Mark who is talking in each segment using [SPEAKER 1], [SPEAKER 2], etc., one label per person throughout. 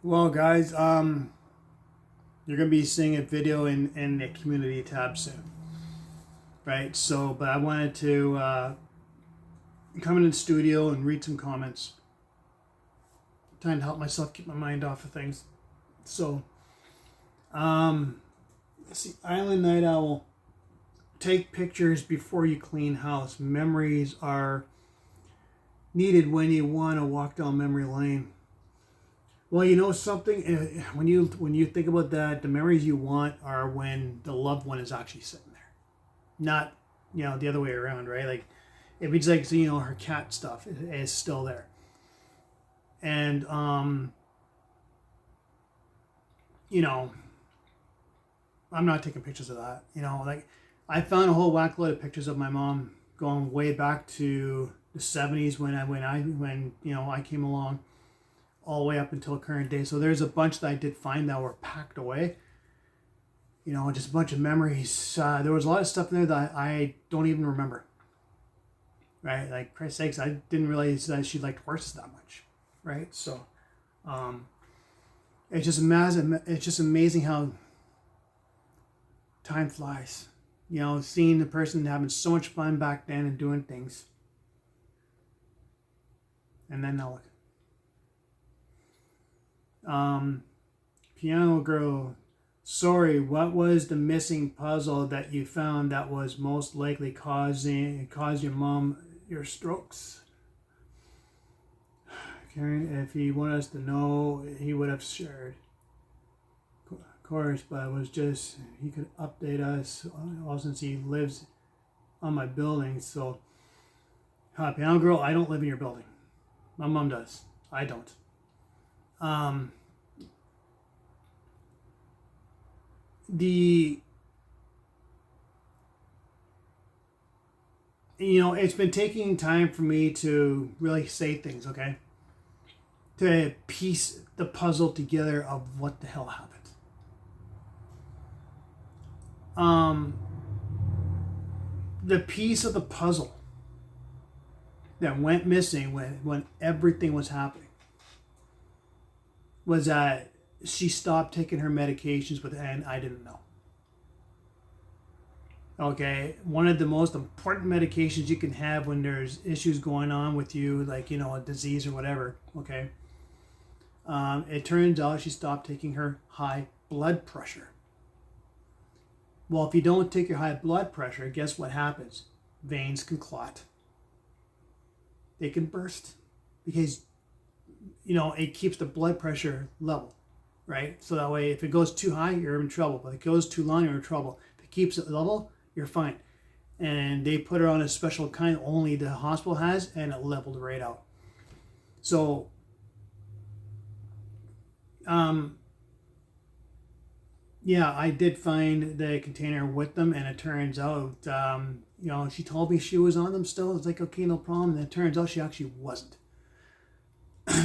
[SPEAKER 1] Well, guys, you're gonna be seeing a video in the community tab soon, right? So, but I wanted to come in the studio and read some comments, trying to help myself keep my mind off of things. So, let's see. Island Night Owl. Take pictures before you clean house. Memories are needed when you want to walk down memory lane. Well, you know something. When you think about that, the memories you want are when the loved one is actually sitting there, not the other way around, right? Like if it's like her cat stuff is still there, and you know I'm not taking pictures of that. Like I found a whole whack load of pictures of my mom going way back to the '70s when I came along, all the way up until current day. So there's a bunch that I did find that were packed away. Just a bunch of memories. There was a lot of stuff in there that I don't even remember. Right? Like, Christ's sakes, I didn't realize that she liked horses that much. Right? So, um, it's just amazing. It's just amazing how time flies. Seeing the person having so much fun back then and doing things, and then now look. Piano girl. Sorry, what was the missing puzzle that you found that was most likely cause your mom your strokes? Karen, if he wanted us to know, he would have shared. Of course, but it was just he could update us. All since he lives on my building. So, piano girl, I don't live in your building. My mom does. I don't. Um, the it's been taking time for me to really say things, okay, to piece the puzzle together of what the hell happened. The piece of the puzzle that went missing when everything was happening was that she stopped taking her medications and I didn't know. Okay, one of the most important medications you can have when there's issues going on with you, like a disease or whatever. Okay, it turns out she stopped taking her high blood pressure. Well, if you don't take your high blood pressure, guess what happens? Veins can clot. They can burst because it keeps the blood pressure level, right? So that way, if it goes too high, you're in trouble. But if it goes too low, you're in trouble. If it keeps it level, you're fine. And they put her on a special kind only the hospital has, and it leveled right out. So, yeah, I did find the container with them, and it turns out, she told me she was on them still. It's like, okay, no problem. And it turns out she actually wasn't.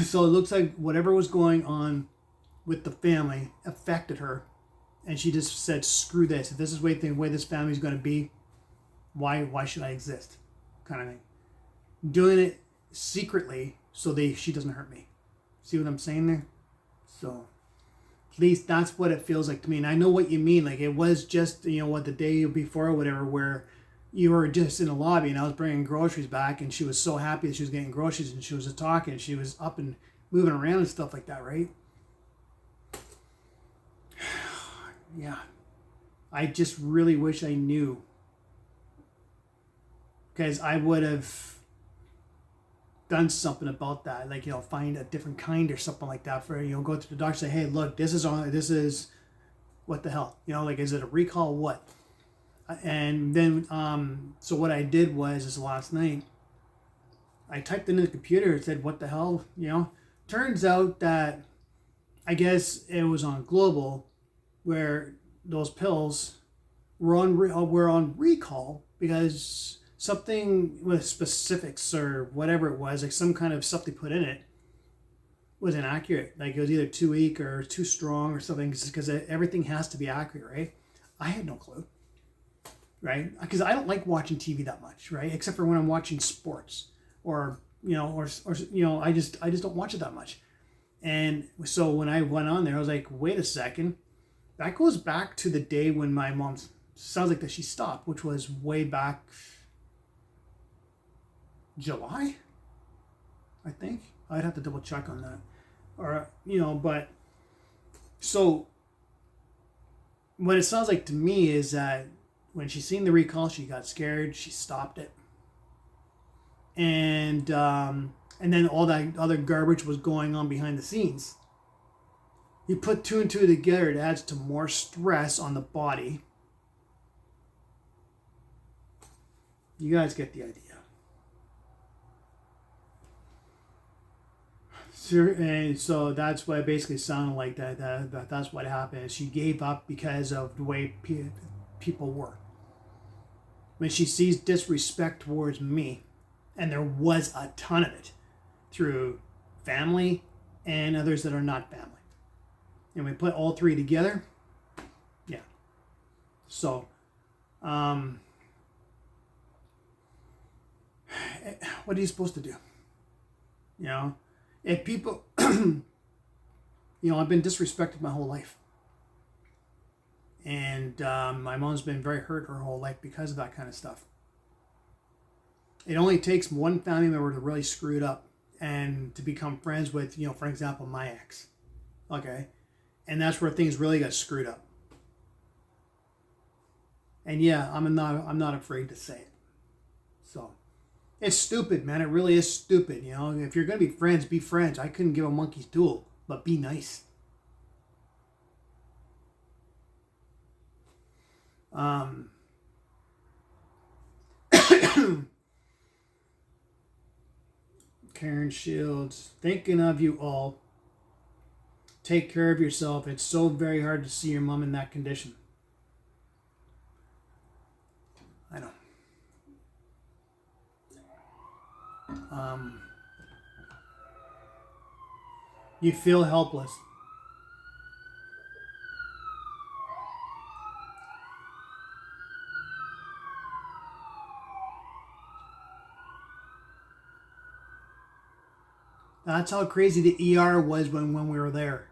[SPEAKER 1] So it looks like whatever was going on with the family affected her, and she just said, "Screw this! If this is the way this family is going to be, why should I exist?" Kind of thing. Doing it secretly so she doesn't hurt me. See what I'm saying there? So at least that's what it feels like to me. And I know what you mean. Like it was just the day before or whatever, where you were just in the lobby and I was bringing groceries back, and she was so happy that she was getting groceries, and she was talking, and she was up and moving around and stuff like that, right? Yeah. I just really wish I knew, because I would have done something about that, like find a different kind or something like that for go to the doctor, say, hey, look, this is what the hell, like, is it a recall, what? And then so what I did is last night I typed into the computer and said, what the hell, turns out that I guess it was on global where those pills were on recall because something with specifics or whatever it was, like some kind of stuff they put in it, was inaccurate. Like it was either too weak or too strong or something, because everything has to be accurate, right? I had no clue, right? Because I don't like watching TV that much, right? Except for when I'm watching sports or I just don't watch it that much. And so when I went on there, I was like, wait a second. That goes back to the day when my mom sounds like that she stopped, which was way back July, I think. I'd have to double check on that. Or, but so what it sounds like to me is that when she seen the recall, she got scared, she stopped it. And then all that other garbage was going on behind the scenes. You put two and two together, it adds to more stress on the body. You guys get the idea. And so that's what it basically sounded like. That's what happened. She gave up because of the way people were. When she sees disrespect towards me, and there was a ton of it through family and others that are not family. And we put all three together. Yeah. So, what are you supposed to do? If people, I've been disrespected my whole life. And my mom's been very hurt her whole life because of that kind of stuff. It only takes one family member to really screw it up and to become friends with, for example, my ex. Okay? And that's where things really got screwed up. And yeah, I'm not afraid to say it. So, it's stupid, man. It really is stupid. If you're going to be friends, be friends. I couldn't give a monkey's tool, but be nice. Karen Shields, thinking of you all. Take care of yourself. It's so very hard to see your mom in that condition. I know. You feel helpless. That's how crazy the ER was when we were there.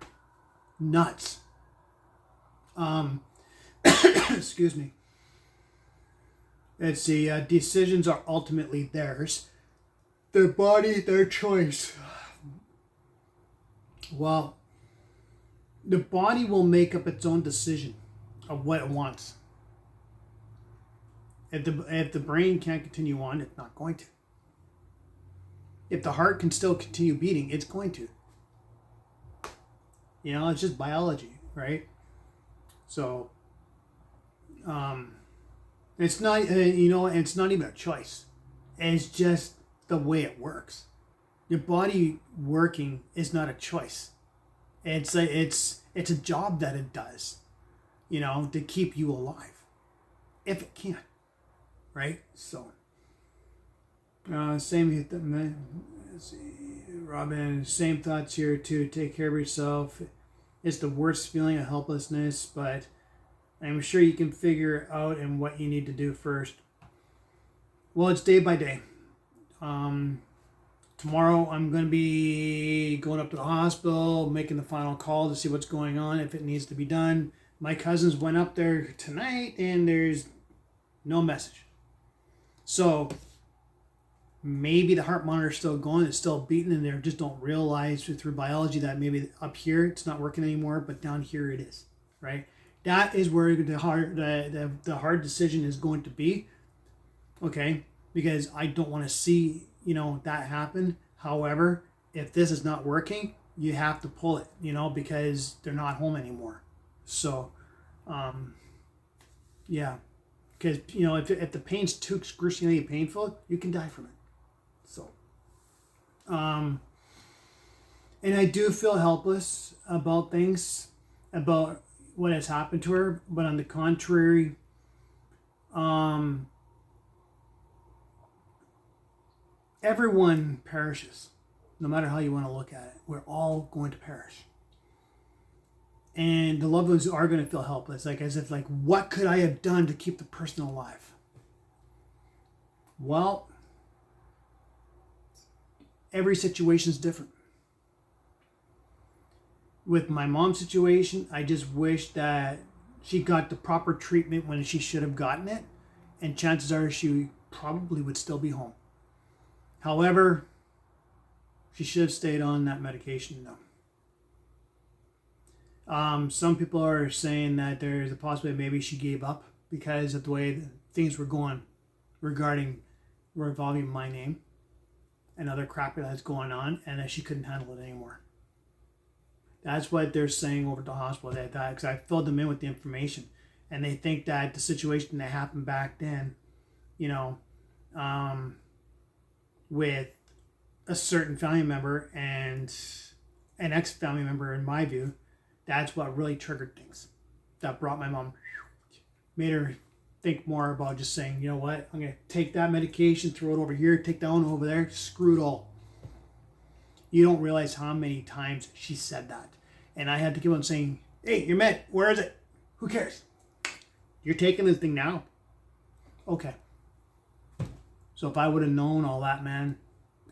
[SPEAKER 1] Nuts. Excuse me. It's the decisions are ultimately theirs. Their body, their choice. Well, the body will make up its own decision of what it wants. If the brain can't continue on, it's not going to. If the heart can still continue beating, it's going to. It's just biology, right? So, it's not, it's not even a choice. It's just the way it works. Your body working is not a choice. It's a job that it does, to keep you alive, if it can, right? So, same. Let's see, Robin. Same thoughts here too. Take care of yourself. It's the worst feeling of helplessness, but I'm sure you can figure out and what you need to do first. Well, it's day by day. Tomorrow I'm going to be going up to the hospital, making the final call to see what's going on, if it needs to be done. My cousins went up there tonight and there's no message. So maybe the heart monitor is still going, it's still beating, and they just don't realize through biology that maybe up here it's not working anymore, but down here it is, right? That is where the hard decision is going to be, okay? Because I don't want to see, that happen. However, if this is not working, you have to pull it, because they're not home anymore. So, yeah. Because, if the pain's too excruciatingly painful, you can die from it. So, and I do feel helpless about things, about what has happened to her. But on the contrary, everyone perishes, no matter how you want to look at it. We're all going to perish. And the loved ones are going to feel helpless, as if, what could I have done to keep the person alive? Well, every situation is different. with my mom's situation, I just wish that she got the proper treatment when she should have gotten it, and chances are she probably would still be home. However, she should have stayed on that medication though. Some people are saying that there's a possibility maybe she gave up because of the way things were going revolving my name and other crap that's going on, and that she couldn't handle it anymore. That's what they're saying over at the hospital. That because I filled them in with the information, and they think that the situation that happened back then, you know, with a certain family member and an ex-family member, in my view, that's what really triggered things. That brought my mom, made her think more about just saying, you know what, I'm going to take that medication, throw it over here, take that one over there, screw it all. You don't realize how many times she said that. And I had to keep on saying, hey, your med, where is it? Who cares? You're taking this thing now. Okay. So if I would have known all that, man,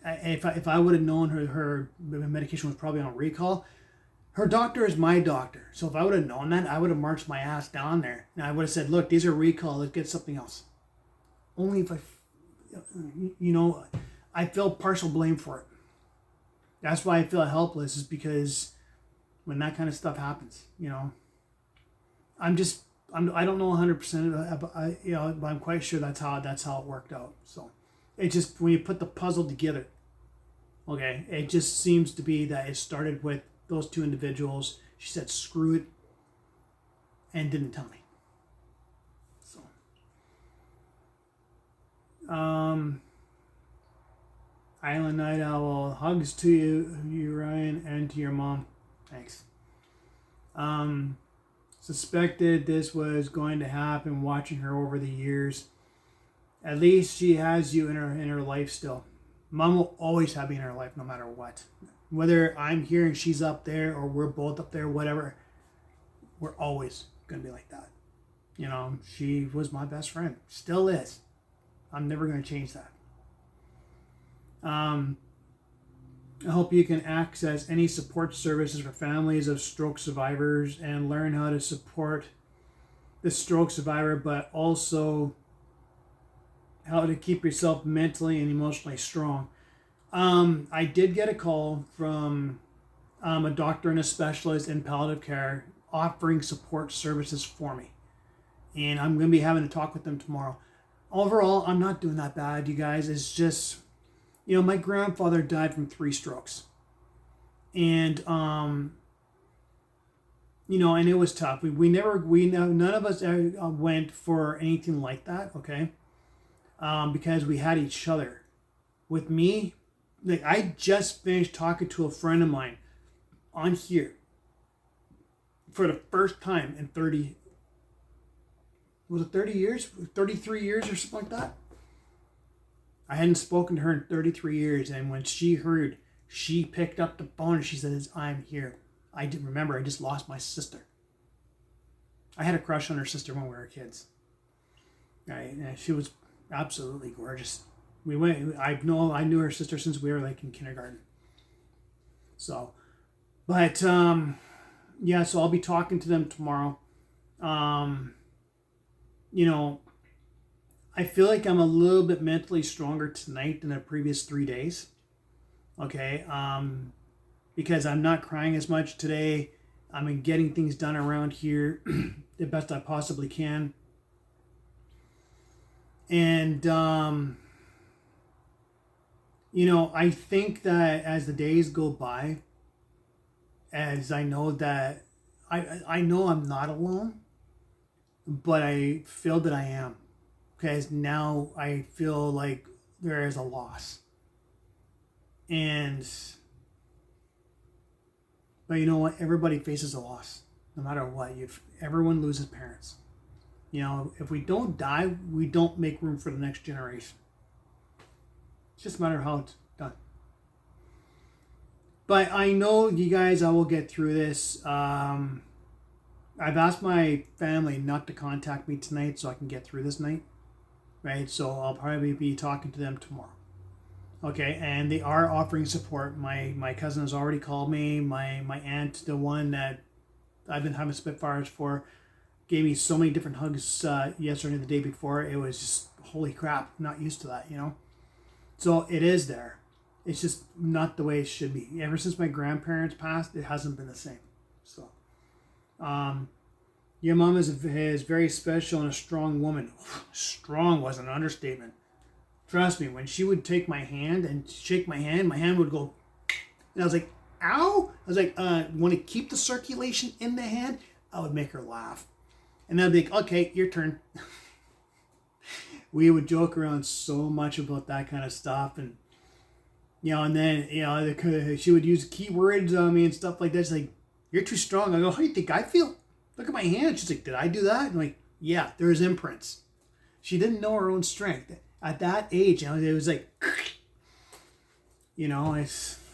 [SPEAKER 1] if I would have known her medication was probably on recall, her doctor is my doctor. So if I would have known that, I would have marched my ass down there. And I would have said, look, these are recall. Let's get something else. Only if I feel partial blame for it. That's why I feel helpless, is because when that kind of stuff happens, I don't know 100%, but I'm quite sure that's how it worked out. So it just, when you put the puzzle together, okay, it just seems to be that it started with those two individuals. She said, screw it, and didn't tell me. So, Island Night Owl, hugs to you, Ryan, and to your mom. Thanks. Suspected this was going to happen watching her over the years. At least she has you in her life still. Mom will always have me in her life no matter what. Whether I'm here and she's up there, or we're both up there, whatever, we're always going to be like that. She was my best friend. Still is. I'm never going to change that. I hope you can access any support services for families of stroke survivors and learn how to support the stroke survivor, but also how to keep yourself mentally and emotionally strong. I did get a call from a doctor and a specialist in palliative care offering support services for me. And I'm going to be having a talk with them tomorrow. Overall, I'm not doing that bad, you guys. It's just, my grandfather died from 3 strokes. And, and it was tough. None of us went for anything like that, okay? Because we had each other. With me, I just finished talking to a friend of mine on here for the first time in 30 years? 33 years or something like that? I hadn't spoken to her in 33 years, and when she heard, she picked up the phone and she says, I'm here. I didn't remember, I just lost my sister. I had a crush on her sister when we were kids. Right? And she was absolutely gorgeous. I knew her sister since we were in kindergarten. So, but so I'll be talking to them tomorrow. I feel like I'm a little bit mentally stronger tonight than the previous 3 days. Okay, because I'm not crying as much today. I'm getting things done around here the best I possibly can. And I think that as the days go by, as I know that I know I'm not alone, but I feel that I am, because now I feel like there is a loss. But you know what? Everybody faces a loss, no matter what. Everyone loses parents. If we don't die, we don't make room for the next generation. It's just a matter of how it's done. But I know, you guys, I will get through this. I've asked my family not to contact me tonight so I can get through this night. Right? So I'll probably be talking to them tomorrow. Okay, and they are offering support. My cousin has already called me. My aunt, the one that I've been having Spitfires for, gave me so many different hugs yesterday and the day before. It was just holy crap. I'm not used to that, you know. So it is there. It's just not the way it should be. Ever since my grandparents passed, it hasn't been the same. So, your mom is very special and a strong woman. Strong was an understatement. Trust me, when she would take my hand and shake my hand would go, and I was like, ow! I was like, want to keep the circulation in the hand? I would make her laugh. And I'd be like, okay, your turn. We would joke around so much about that kind of stuff. And, you know, and then, you know, she would use keywords on me and stuff like that. She's like, you're too strong. I go, how do you think I feel? Look at my hand. She's like, did I do that? I'm like, yeah, there's imprints. She didn't know her own strength. At that age, you know, it was like, you know,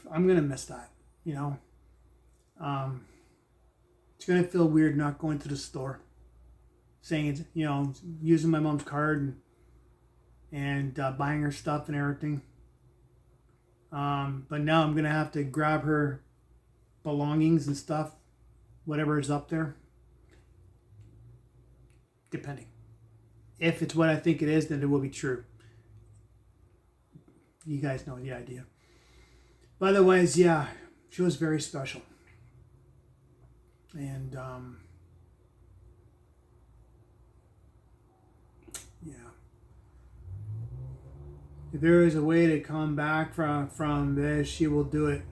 [SPEAKER 1] I'm going to miss that, you know. It's going to feel weird not going to the store, saying, you know, using my mom's card and buying her stuff and everything. But now I'm going to have to grab her belongings and stuff, whatever is up there, depending. If it's what I think it is, then it will be true. You guys know the idea. But otherwise, yeah, she was very special. And, yeah. If there is a way to come back from this, she will do it.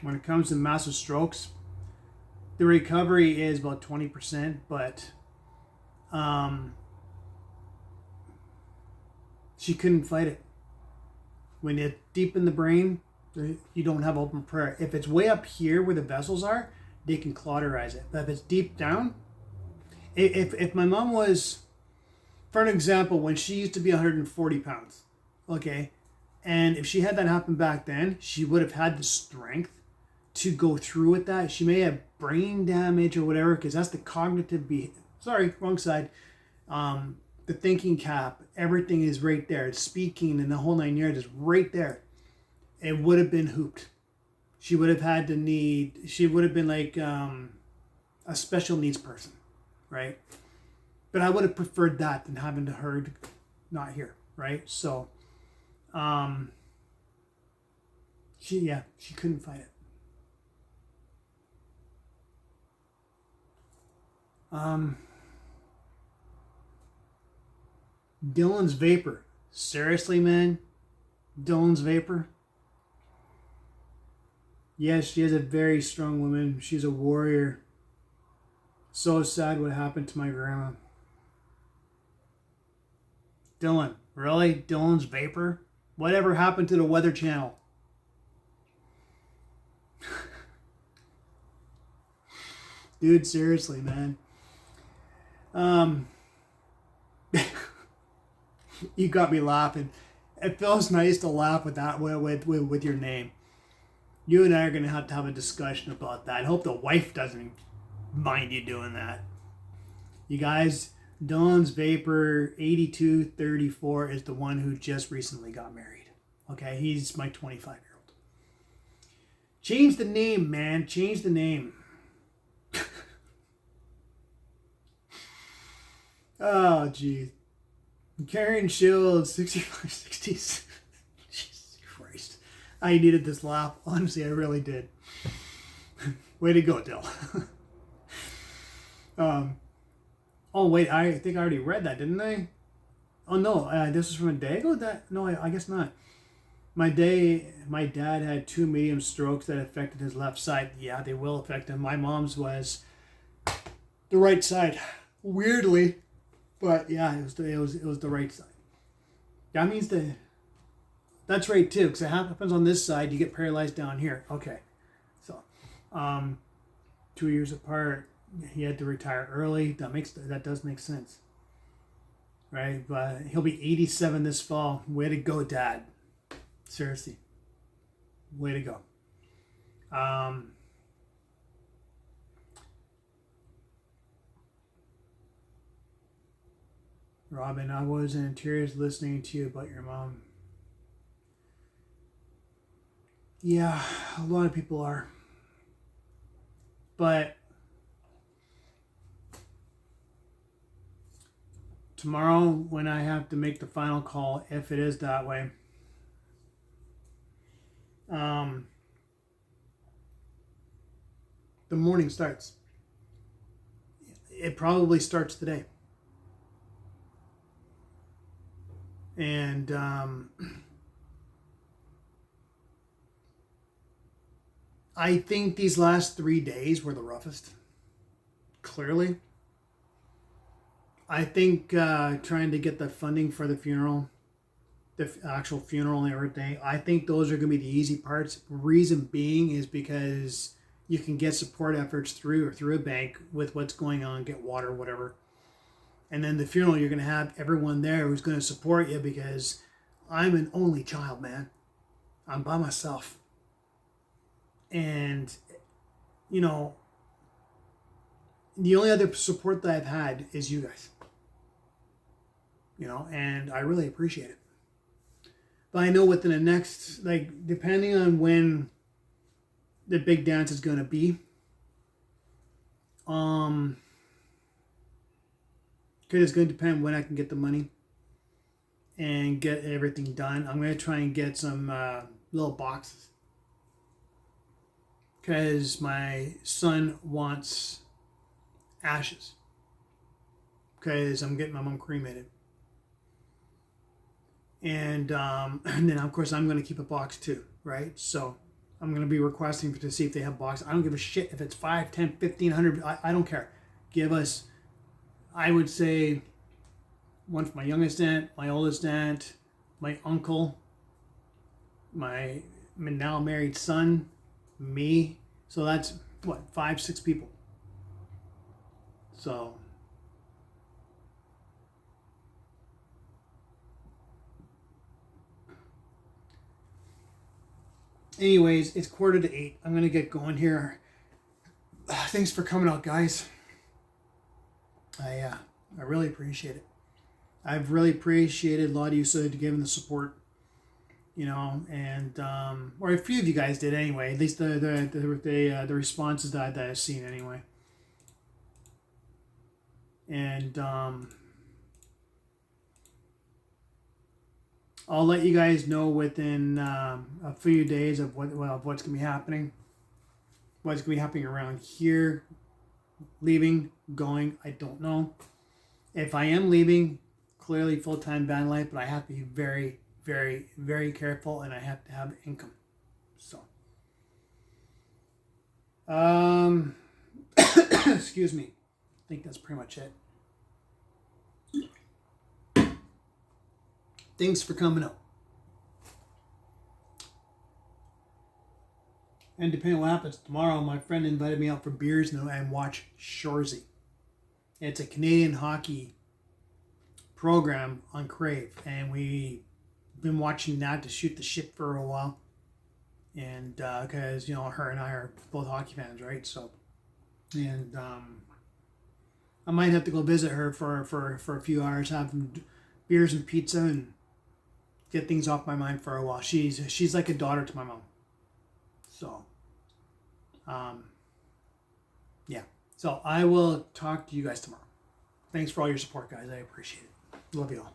[SPEAKER 1] When it comes to massive strokes, the recovery is about 20%, but she couldn't fight it. When it's deep in the brain, you don't have open prayer. If it's way up here where the vessels are, they can cauterize it. But if it's deep down, if my mom was, for an example, when she used to be 140 pounds, okay, and if she had that happen back then, she would have had the strength to go through with that. She may have brain damage or whatever, because that's the cognitive sorry, wrong side. The thinking cap, everything is right there. It's speaking and the whole 9 yards is right there. It would have been hooped. She would have she would have been like a special needs person, right? But I would have preferred that than having her not here, right? So, she couldn't fight it. Dylan's vapor. Seriously, man? Dylan's vapor? Yes, she is a very strong woman. She's a warrior. So sad what happened to my grandma. Dylan. Really? Dylan's vapor? Whatever happened to the Weather Channel? Dude, seriously, man. You got me laughing. It feels nice to laugh with that with your name. You and I are going to have a discussion about that. I hope the wife doesn't mind you doing that. You guys, Dawn's Vapor 8234 is the one who just recently got married. Okay, he's my 25-year-old. Change the name, man. Change the name. Oh, geez. Karen Shields, 6560s. Jesus Christ. I needed this laugh. Honestly, I really did. Way to go, Dill. Oh, wait. I think I already read that, didn't I? Oh, no. This is from a day ago? No, I guess not. My dad had 2 medium strokes that affected his left side. Yeah, they will affect him. My mom's was the right side. Weirdly. But yeah, it was the right side. That means that's right too, because it happens on this side. You get paralyzed down here. Okay, so 2 years apart. He had to retire early. That does make sense, right? But he'll be 87 this fall. Way to go, Dad. Seriously, way to go. Robin, I was in tears listening to you about your mom. Yeah, a lot of people are. But tomorrow, when I have to make the final call, if it is that way, the morning starts. It probably starts today. And I think these last 3 days were the roughest. Clearly. I think trying to get the funding for the funeral, the actual funeral and everything, I think those are going to be the easy parts. Reason being is because you can get support efforts through a bank with what's going on, get water, whatever. And then the funeral, you're going to have everyone there who's going to support you because I'm an only child, man. I'm by myself. And, you know, the only other support that I've had is you guys. You know, and I really appreciate it. But I know within the next, like, depending on when the big dance is going to be, because it's going to depend when I can get the money and get everything done. I'm going to try and get some little boxes. Because my son wants ashes. Because I'm getting my mom cremated. And then, of course, I'm going to keep a box too, right? So I'm going to be requesting to see if they have boxes. I don't give a shit if it's 5, 10, 1,500. I don't care. Give us, I would say, one for my youngest aunt, my oldest aunt, my uncle, my now married son, me. So that's, what, 5, 6 people. So... anyways, it's 7:45. I'm going to get going here. Thanks for coming out, guys. I really appreciate it. I've really appreciated a lot of you so giving the support, you know, and or a few of you guys did anyway. At least the responses that I've seen anyway. And I'll let you guys know within a few days of what's going to be happening. What's going to be happening around here. Leaving, going, I don't know. If I am leaving, clearly full-time van life, but I have to be very, very, very careful, and I have to have income. So, excuse me. I think that's pretty much it. Thanks for coming out. And depending on what happens tomorrow, my friend invited me out for beers and watch Shoresy. It's a Canadian hockey program on Crave, and we've been watching that to shoot the shit for a while. And because you know, her and I are both hockey fans, right? So, and I might have to go visit her for a few hours, have some beers and pizza, and get things off my mind for a while. She's like a daughter to my mom. So, yeah. So I will talk to you guys tomorrow. Thanks for all your support, guys. I appreciate it. Love you all.